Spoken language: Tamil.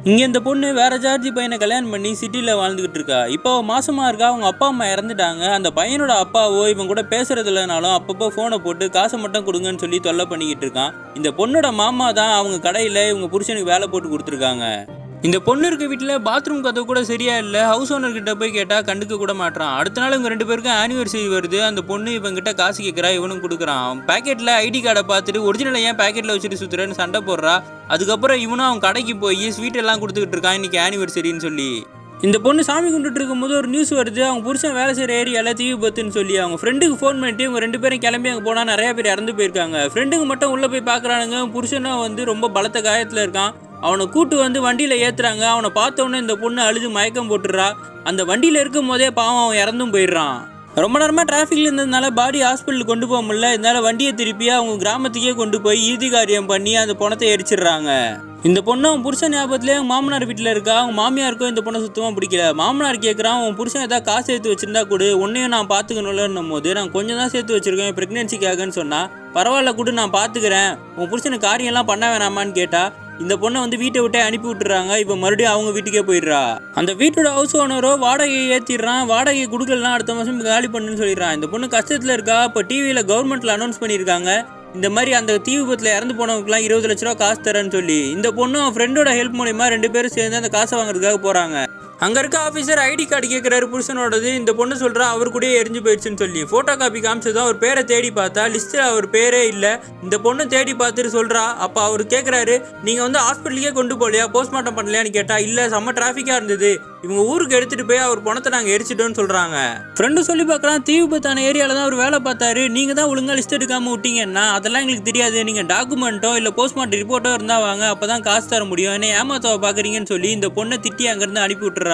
இங்கே இந்த பொண்ணு வேற ஜார்ஜி பையனை கல்யாணம் பண்ணி சிட்டியில் வாழ்ந்துகிட்டு இருக்கா. இப்போ மாசமா இருக்கா. அவங்க அப்பா அம்மா இறந்துட்டாங்க. அந்த பையனோட அப்பாவோ இவன் கூட பேசுறது இல்லைனாலும் அப்பப்போ ஃபோனை போட்டு காசை மட்டும் கொடுங்கன்னு சொல்லி தொல்லை பண்ணிக்கிட்டு இருக்கான். இந்த பொண்ணோட மாமா தான் அவங்க கடையில் இவங்க புருஷனுக்கு வேலை போட்டு கொடுத்துருக்காங்க. இந்த பொண்ணு இருக்க வீட்டில் பாத்ரூம் கதவு கூட சரியா இல்லை. ஹவுஸ் ஓனர் கிட்ட போய் கேட்டால் கண்டுக்க கூட மாட்டான். அடுத்த நாள் இவங்க 2 பேருக்கும் ஆனிவர்சரி வருது. அந்த பொண்ணு இவங்கிட்ட காசு கேட்குறா, இவனும் கொடுக்குறான். பேக்கெட்டில் ஐடி கார்டை பார்த்துட்டு ஒரிஜினலை ஏன் பேக்கெட்டில் வச்சுட்டு சுற்றுறேன்னு சண்டை போடுறா. அதுக்கப்புறம் இவனும் அவன் கடைக்கு போய் ஸ்வீட் எல்லாம் கொடுத்துக்கிட்டு இருக்கான் இன்னைக்கு ஆனிவர்சரின்னு சொல்லி. இந்த பொண்ணு சாமி கும்பிட்டு இருக்கும்போது ஒரு நியூஸ் வருது. அவங்க புருஷன் வேலை செய்கிற ஏரியாவில் தீ விபத்துன்னு சொல்லி அவங்க ஃப்ரெண்டுக்கு ஃபோன் பண்ணிட்டு இவங்க 2 பேரும் கிளம்பி அங்கே போனால் நிறைய பேர் இறந்து போயிருக்காங்க. ஃப்ரெண்டுக்கு மட்டும் உள்ளே போய் பார்க்குறானுங்க. புருஷனும் ரொம்ப பலத்த காயத்தில் இருக்கான். அவனை கூட்டு வண்டியில் ஏற்றுறாங்க. அவனை பார்த்தோன்னே இந்த பொண்ணு அழுது மயக்கம் போட்டுடுறா. அந்த வண்டியில் இருக்கும் போதே பாவம் அவன் இறந்தும் போயிடுறான். ரொம்ப நேரமாக டிராஃபிக்கில் இருந்ததுனால பாடி ஹாஸ்பிட்டலுக்கு கொண்டு போக முடியல. இதனால வண்டியை திருப்பி அவங்க கிராமத்துக்கே கொண்டு போய் இறுதி காரியம் பண்ணி அந்த பணத்தை எரிச்சிடுறாங்க. இந்த பொண்ணு அவன் புருஷன் ஞாபகத்திலே அவங்க மாமனார் வீட்டில் இருக்கா. அவங்க மாமியாருக்கும் இந்த பொண்ணை சுத்தமாக பிடிக்கல. மாமனார் கேட்குறான், உன் புருஷன் ஏதாவது காசு சேர்த்து வச்சிருந்தா கொடு, உன்னையும் நான் பார்த்துக்கணும்லன்னும் போது நான் கொஞ்சம் தான் சேர்த்து வச்சிருக்கேன் ப்ரெக்னென்சிக்காகன்னு சொன்னா, பரவாயில்ல கொடு நான் பார்த்துக்கிறேன், உன் புருஷனுக்கு காரியம்லாம் பண்ண வேணாமான்னு கேட்டா இந்த பொண்ணை வீட்டை விட்டே அனுப்பி விட்டுறாங்க. இப்போ மறுபடியும் அவங்க வீட்டுக்கே போயிடுறா. அந்த வீட்டோட ஹவுஸ் ஓனரோ வாடகையை ஏற்றிடுறான். வாடகை கொடுக்கலாம் அடுத்த மாதம் காலி பண்ணுன்னு சொல்லிடுறான். இந்த பொண்ணு கஷ்டத்தில் இருக்கா. இப்போ டிவியில் கவர்மெண்ட்டில் அனௌன்ஸ் பண்ணியிருக்காங்க, இந்த மாதிரி அந்த தீ விபத்தில் இறந்து போனவங்களுக்குலாம் 20 லட்ச ரூபா காசு தரேன்னு சொல்லி. இந்த பொண்ணு ஃப்ரெண்டோட ஹெல்ப் மூலிமா 2 பேரும் சேர்ந்து அந்த காசை வாங்குறதுக்காக போகிறாங்க. அங்கே இருக்க ஆஃபீஸர் ஐடி கார்டு கேட்குறாரு புருஷனோடது. இந்த பொண்ணு சொல்கிறா அவர் கூட எரிஞ்சு போயிடுச்சுன்னு சொல்லி. ஃபோட்டோ காப்பி காமிச்சதும் அவர் பேரை தேடி பார்த்தா லிஸ்ட்டில் அவர் பேரே இல்லை. இந்த பொண்ணு தேடி பார்த்துட்டு சொல்கிறா. அப்போ அவர் கேட்குறாரு, நீங்கள் ஹாஸ்பிட்டலுக்கே கொண்டு போகலையா, போஸ்ட்மார்ட்டம் பண்ணலையான்னு கேட்டால் இல்லை செம்ம டிராஃபிக்காக இருந்தது, இவங்க ஊருக்கு எடுத்துகிட்டு போய் அவர் பணத்தை நாங்கள் எரிச்சிட்டோன்னு சொல்கிறாங்க. ஃப்ரெண்டு சொல்லி பார்க்குறான், தீ விபத்தான ஏரியாவில் தான் அவர் வேலை பார்த்தாரு, நீங்கள் தான் ஒழுங்காக லிஸ்ட் எடுக்காமல் விட்டீங்கன்னா அதெல்லாம் எங்களுக்கு தெரியாது, நீங்கள் டாக்குமெண்ட்டோ இல்லை போஸ்ட்மார்ட்டம் ரிப்போர்ட்டோ இருந்தால் வாங்க, அப்போ தான் காசு தர முடியும், என்ன ஏமாத்தவ பார்க்குறீங்கன்னு சொல்லி இந்த பொண்ணை திட்டி அங்கேருந்து அனுப்பி விட்டுறாங்க.